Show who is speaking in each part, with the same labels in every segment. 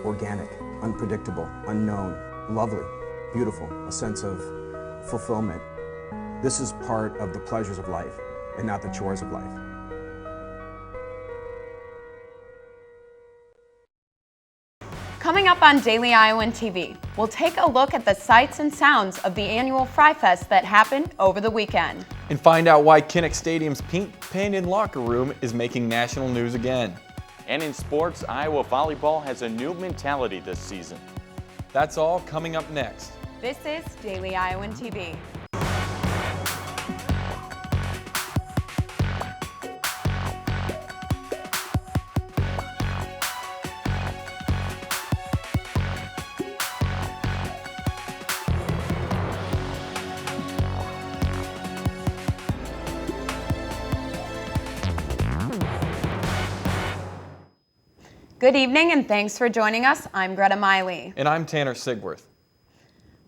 Speaker 1: organic, unpredictable, unknown, lovely, beautiful, a sense of fulfillment. This is part of the pleasures of life and not the chores of life.
Speaker 2: Coming up on Daily Iowan TV, we'll take a look at the sights and sounds of the annual Fry Fest that happened over the weekend.
Speaker 3: And find out why Kinnick Stadium's pink-painted locker room is making national news again.
Speaker 4: And in sports, Iowa volleyball has a new mentality this season.
Speaker 3: That's all coming up next.
Speaker 2: This is Daily Iowan TV. Good evening and thanks for joining us. I'm Greta Miley.
Speaker 3: And I'm Tanner Sigworth.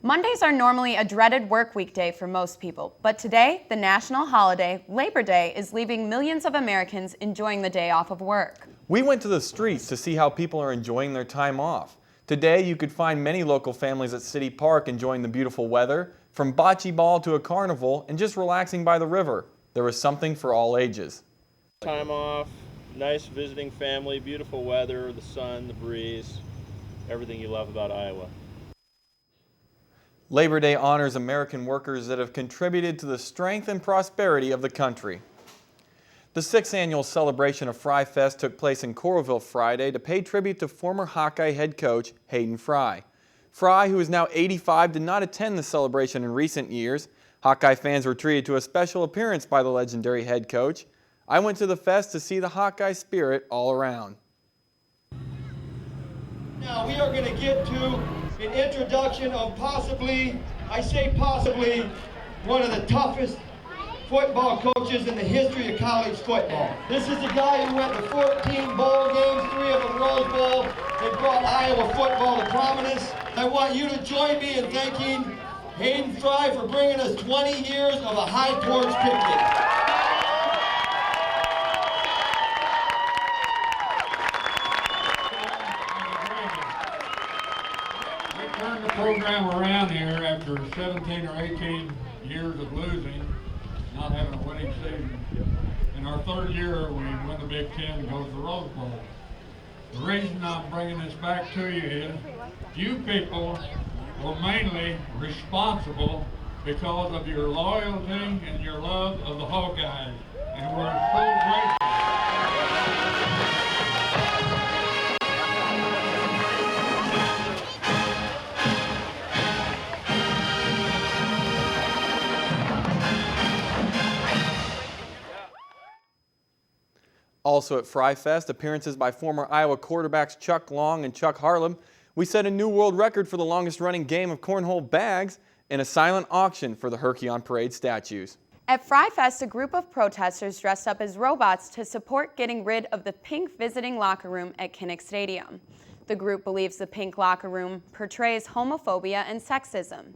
Speaker 2: Mondays are normally a dreaded work weekday for most people, but today, the national holiday, Labor Day, is leaving millions of Americans enjoying the day off of work.
Speaker 3: We went to the streets to see how people are enjoying their time off. Today, you could find many local families at City Park enjoying the beautiful weather, from bocce ball to a carnival, and just relaxing by the river. There was something for all ages.
Speaker 5: Time off. Nice visiting family, beautiful weather, the sun, the breeze, everything you love about Iowa.
Speaker 3: Labor Day honors American workers that have contributed to the strength and prosperity of the country. The 6th annual celebration of Fry Fest took place in Coralville Friday to pay tribute to former Hawkeye head coach Hayden Fry. Fry, who is now 85, did not attend the celebration in recent years. Hawkeye fans were treated to a special appearance by the legendary head coach. I went to the fest to see the Hawkeye spirit all around.
Speaker 6: Now we are going to get to an introduction of possibly, I say possibly, one of the toughest football coaches in the history of college football. This is the guy who went to 14 bowl games, 3 of them Rose Bowl, and brought Iowa football to prominence. I want you to join me in thanking Hayden Fry for bringing us 20 years of a high torch picnic.
Speaker 7: Turned the program around here after 17 or 18 years of losing, not having a winning season. In our 3rd year, we win the Big Ten and go to the Rose Bowl. The reason I'm bringing this back to you is you people were mainly responsible because of your loyalty and your love of the Hawkeyes, and we're so grateful.
Speaker 3: Also at Fry Fest, appearances by former Iowa quarterbacks Chuck Long and Chuck Harlem. We set a new world record for the longest running game of cornhole bags and a silent auction for the Herky on Parade statues.
Speaker 2: At Fry Fest, a group of protesters dressed up as robots to support getting rid of the pink visiting locker room at Kinnick Stadium. The group believes the pink locker room portrays homophobia and sexism.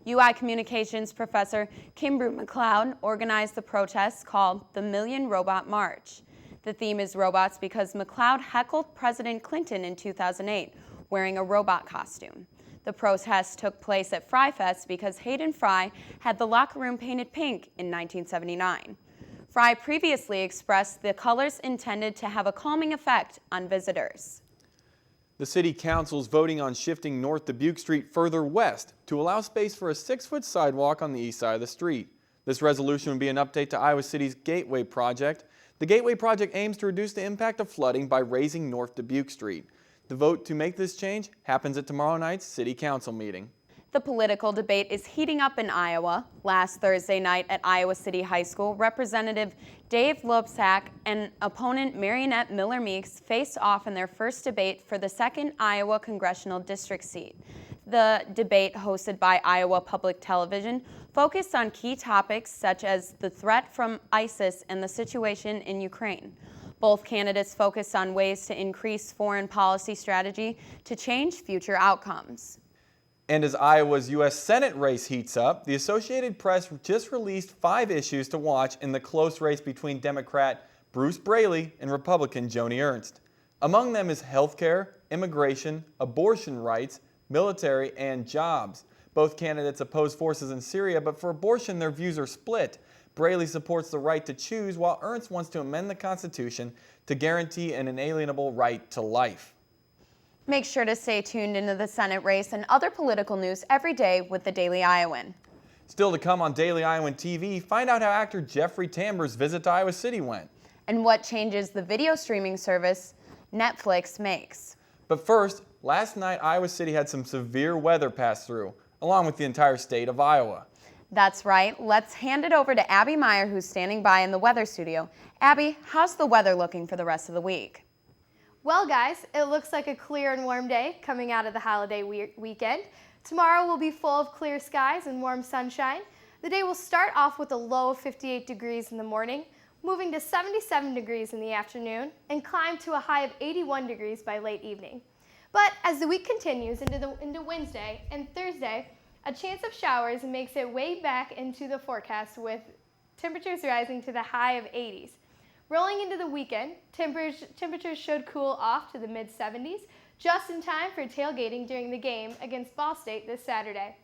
Speaker 2: UI Communications professor Kimbru McLeod organized the protest called the Million Robot March. The theme is robots because McLeod heckled President Clinton in 2008 wearing a robot costume. The protest took place at Fry Fest because Hayden Fry had the locker room painted pink in 1979. Fry previously expressed the colors intended to have a calming effect on visitors.
Speaker 3: The City Council is voting on shifting North Dubuque Street further west to allow space for a 6-foot sidewalk on the east side of the street. This resolution would be an update to Iowa City's Gateway Project. The Gateway Project aims to reduce the impact of flooding by raising North Dubuque Street. The vote to make this change happens at tomorrow night's City Council meeting.
Speaker 2: The political debate is heating up in Iowa. Last Thursday night at Iowa City High School, Representative Dave Loebsack and opponent Marionette Miller-Meeks faced off in their first debate for the 2nd Iowa Congressional District seat. The debate, hosted by Iowa Public Television, focused on key topics such as the threat from ISIS and the situation in Ukraine. Both candidates focused on ways to increase foreign policy strategy to change future outcomes.
Speaker 3: And as Iowa's U.S. Senate race heats up, the Associated Press just released 5 issues to watch in the close race between Democrat Bruce Braley and Republican Joni Ernst. Among them is healthcare, immigration, abortion rights, military, and jobs. Both candidates oppose forces in Syria, but for abortion, their views are split. Braley supports the right to choose, while Ernst wants to amend the Constitution to guarantee an inalienable right to life.
Speaker 2: Make sure to stay tuned into the Senate race and other political news every day with the Daily Iowan.
Speaker 3: Still to come on Daily Iowan TV, find out how actor Jeffrey Tambor's visit to Iowa City went.
Speaker 2: And what changes the video streaming service Netflix makes.
Speaker 3: But first, last night Iowa City had some severe weather pass through, along with the entire state of Iowa.
Speaker 2: That's right. Let's hand it over to Abby Meyer, who's standing by in the weather studio. Abby, how's the weather looking for the rest of the week?
Speaker 8: Well, guys, it looks like a clear and warm day coming out of the holiday weekend. Tomorrow will be full of clear skies and warm sunshine. The day will start off with a low of 58 degrees in the morning, moving to 77 degrees in the afternoon, and climb to a high of 81 degrees by late evening. But as the week continues into Wednesday and Thursday, a chance of showers makes it way back into the forecast, with temperatures rising to the high of 80s. Rolling into the weekend, temperatures should cool off to the mid-70s, just in time for tailgating during the game against Ball State this Saturday.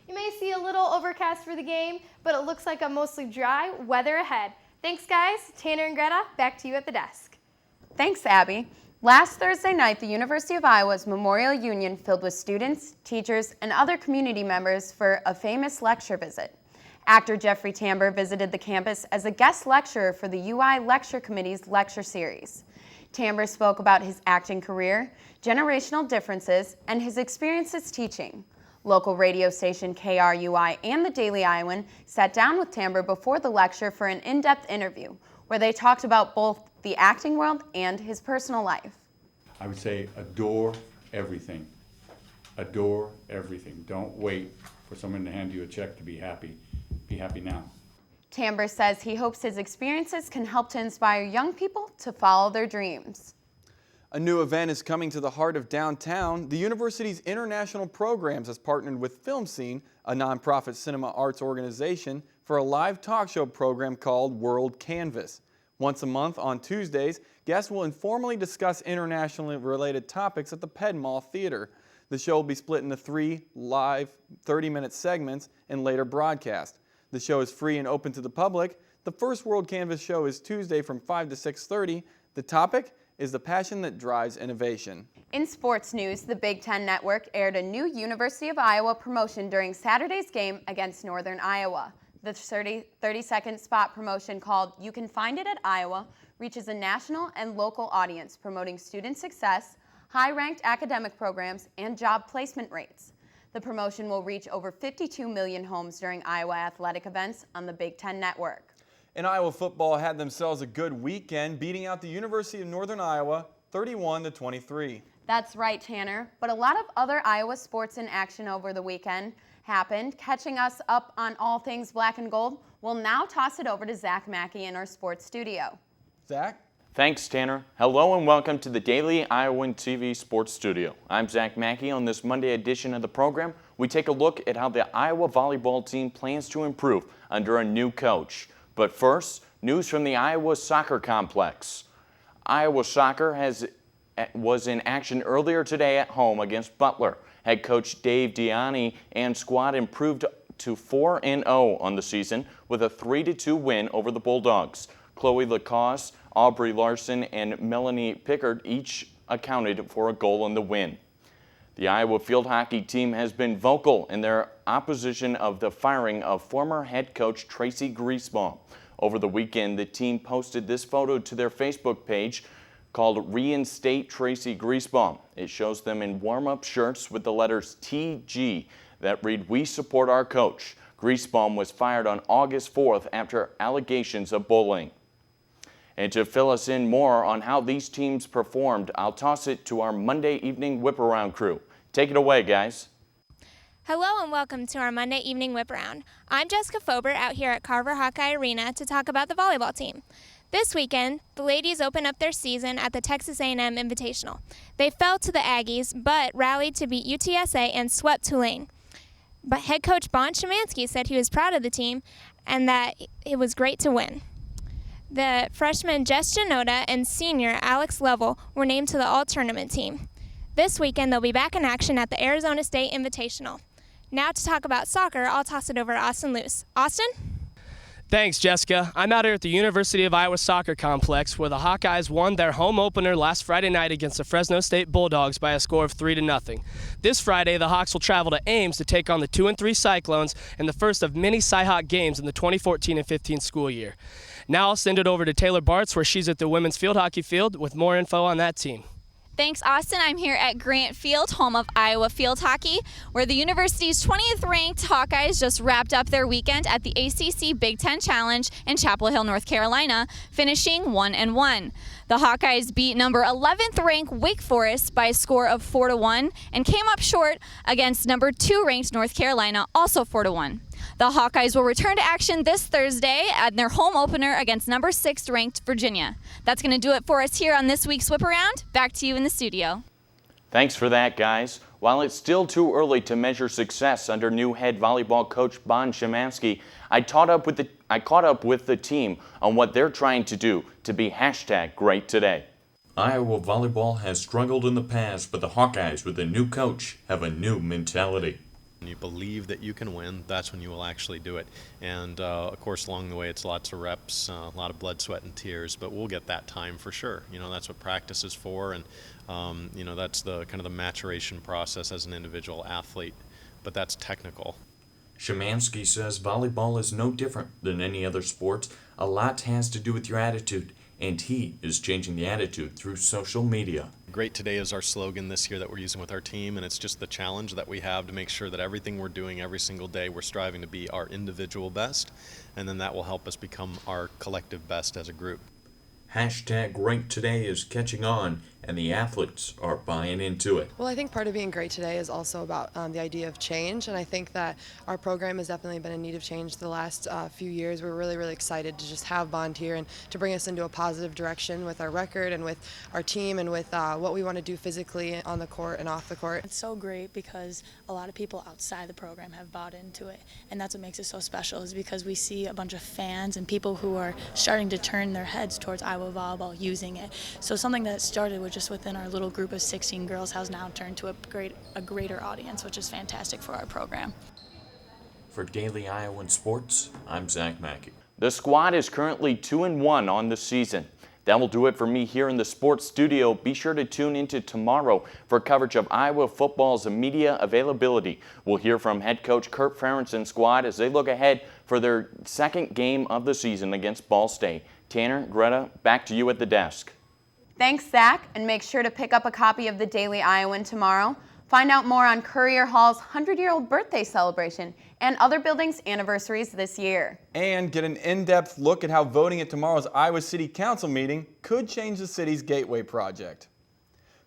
Speaker 8: You may see a little overcast for the game, but it looks like a mostly dry weather ahead. Thanks, guys. Tanner and Greta, back to you at the desk.
Speaker 2: Thanks, Abby. Last Thursday night, the University of Iowa's Memorial Union filled with students, teachers, and other community members for a famous lecture visit. Actor Jeffrey Tambor visited the campus as a guest lecturer for the UI Lecture Committee's lecture series. Tambor spoke about his acting career, generational differences, and his experiences teaching. Local radio station KRUI and the Daily Iowan sat down with Tambor before the lecture for an in-depth interview, where they talked about both the acting world and his personal life.
Speaker 9: I would say adore everything. Adore everything. Don't wait for someone to hand you a check to be happy. Be happy now.
Speaker 2: Tambor says he hopes his experiences can help to inspire young people to follow their dreams.
Speaker 3: A new event is coming to the heart of downtown. The university's international programs has partnered with Film Scene, a nonprofit cinema arts organization, for a live talk show program called World Canvas. Once a month on Tuesdays, guests will informally discuss internationally related topics at the Pedmall Theater. The show will be split into 3 live 30-minute segments and later broadcast. The show is free and open to the public. The first World Canvas show is Tuesday from 5 to 6:30. The topic is the passion that drives innovation.
Speaker 2: In sports news, the Big Ten Network aired a new University of Iowa promotion during Saturday's game against Northern Iowa. The 30-second spot promotion, called You Can Find It at Iowa, reaches a national and local audience, promoting student success, high-ranked academic programs, and job placement rates. The promotion will reach over 52 million homes during Iowa athletic events on the Big Ten Network.
Speaker 3: And Iowa football had themselves a good weekend, beating out the University of Northern Iowa 31-23.
Speaker 2: That's right, Tanner. But a lot of other Iowa sports in action over the weekend happened. Catching us up on all things black and gold, we'll now toss it over to Zach Mackey in our sports studio.
Speaker 3: Zach?
Speaker 4: Thanks, Tanner. Hello and welcome to the Daily Iowan TV Sports Studio. I'm Zach Mackey. On this Monday edition of the program, we take a look at how the Iowa volleyball team plans to improve under a new coach. But first, news from the Iowa Soccer Complex. Iowa Soccer was in action earlier today at home against Butler. Head coach Dave Diani and squad improved to 4-0 on the season with a 3-2 win over the Bulldogs. Chloe Lacoste, Aubrey Larson, and Melanie Pickard each accounted for a goal in the win. The Iowa field hockey team has been vocal in their opposition of the firing of former head coach Tracy Griesbaum. Over the weekend, the team posted this photo to their Facebook page called Reinstate Tracy Griesbaum. It shows them in warm-up shirts with the letters TG that read, "We support our coach." Griesbaum was fired on August 4th after allegations of bullying. And to fill us in more on how these teams performed, I'll toss it to our Monday evening whip-around crew. Take it away, guys.
Speaker 10: Hello and welcome to our Monday evening whip-around. I'm Jessica Foubert out here at Carver Hawkeye Arena to talk about the volleyball team. This weekend, the ladies opened up their season at the Texas A&M Invitational. They fell to the Aggies, but rallied to beat UTSA and swept Tulane. But head coach Bon Szymanski said he was proud of the team and that it was great to win. The freshmen Jess Janota and senior Alex Lovell were named to the all-tournament team. This weekend, they'll be back in action at the Arizona State Invitational. Now to talk about soccer, I'll toss it over to Austin Luce. Austin?
Speaker 11: Thanks, Jessica. I'm out here at the University of Iowa Soccer Complex where the Hawkeyes won their home opener last Friday night against the Fresno State Bulldogs by a score of 3-0. This Friday, the Hawks will travel to Ames to take on the 2-3 Cyclones in the first of many Cy-Hawk games in the 2014-15 school year. Now I'll send it over to Taylor Bartz where she's at the women's field hockey field with more info on that team.
Speaker 12: Thanks, Austin. I'm here at Grant Field, home of Iowa field hockey, where the university's 20th ranked Hawkeyes just wrapped up their weekend at the ACC Big Ten Challenge in Chapel Hill, North Carolina, finishing 1-1. The Hawkeyes beat number 11th ranked Wake Forest by a score of 4-1 and came up short against number 2 ranked North Carolina, also 4-1. The Hawkeyes will return to action this Thursday at their home opener against number 6 ranked Virginia. That's going to do it for us here on this week's Whip Around. Back to you in the studio.
Speaker 4: Thanks for that, guys. While it's still too early to measure success under new head volleyball coach Bon Szymanski, I caught up with the team on what they're trying to do to be #great today. Iowa volleyball has struggled in the past, but the Hawkeyes with a new coach have a new mentality.
Speaker 13: When you believe that you can win, that's when you will actually do it. And of course, along the way, it's lots of reps, a lot of blood, sweat, and tears. But we'll get that time for sure. You know, that's what practice is for, and you know, that's the kind of the maturation process as an individual athlete. But that's technical.
Speaker 4: Szymanski says volleyball is no different than any other sport. A lot has to do with your attitude, and he is changing the attitude through social media.
Speaker 13: Great today is our slogan this year that we're using with our team, and it's just the challenge that we have to make sure that everything we're doing every single day, we're striving to be our individual best, and then that will help us become our collective best as a group.
Speaker 4: #great today is catching on, and the athletes are buying into it.
Speaker 14: Well, I think part of being great today is also about the idea of change, and I think that our program has definitely been in need of change the last few years. We're really, really excited to just have Bond here and to bring us into a positive direction with our record and with our team and with what we want to do physically on the court and off the court.
Speaker 15: It's so great because a lot of people outside the program have bought into it, and that's what makes it so special, is because we see a bunch of fans and people who are starting to turn their heads towards Iowa volleyball using it. So something that started with just within our little group of 16 girls has now turned to a greater audience, which is fantastic for our program.
Speaker 4: For Daily Iowan Sports, I'm Zach Mackey. The squad is currently 2-1 on the season. That will do it for me here in the sports studio. Be sure to tune into tomorrow for coverage of Iowa football's media availability. We'll hear from head coach Kurt Ferentzen's squad as they look ahead for their second game of the season against Ball State. Tanner, Greta, back to you at the desk.
Speaker 2: Thanks, Zach, and make sure to pick up a copy of the Daily Iowan tomorrow. Find out more on Courier Hall's 100-year-old birthday celebration and other buildings' anniversaries this year.
Speaker 3: And get an in-depth look at how voting at tomorrow's Iowa City Council meeting could change the city's Gateway project.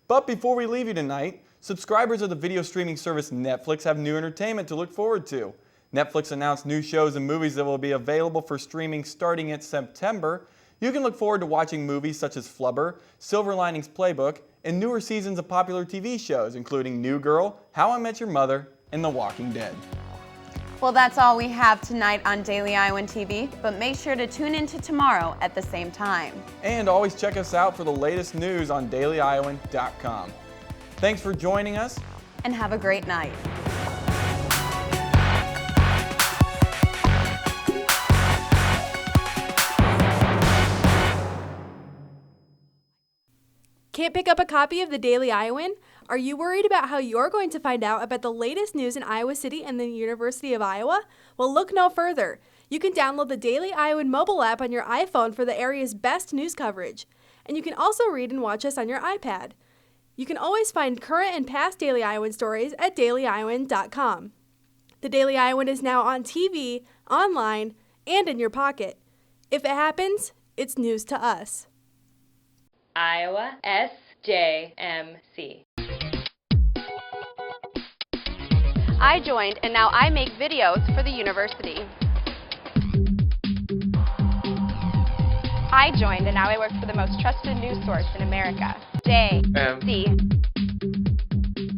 Speaker 3: But before we leave you tonight, subscribers of the video streaming service Netflix have new entertainment to look forward to. Netflix announced new shows and movies that will be available for streaming starting in September. You can look forward to watching movies such as Flubber, Silver Linings Playbook, and newer seasons of popular TV shows, including New Girl, How I Met Your Mother, and The Walking Dead.
Speaker 2: Well, that's all we have tonight on Daily Iowan TV, but make sure to tune into tomorrow at the same time.
Speaker 3: And always check us out for the latest news on dailyiowan.com. Thanks for joining us.
Speaker 2: And have a great night.
Speaker 16: Can't pick up a copy of the Daily Iowan? Are you worried about how you're going to find out about the latest news in Iowa City and the University of Iowa? Well, look no further. You can download the Daily Iowan mobile app on your iPhone for the area's best news coverage. And you can also read and watch us on your iPad. You can always find current and past Daily Iowan stories at dailyiowan.com. The Daily Iowan is now on TV, online, and in your pocket. If it happens, it's news to us.
Speaker 17: Iowa SJMC.
Speaker 2: I joined, and now I make videos for the university.
Speaker 18: I joined, and now I work for the most trusted news source in America. JMC.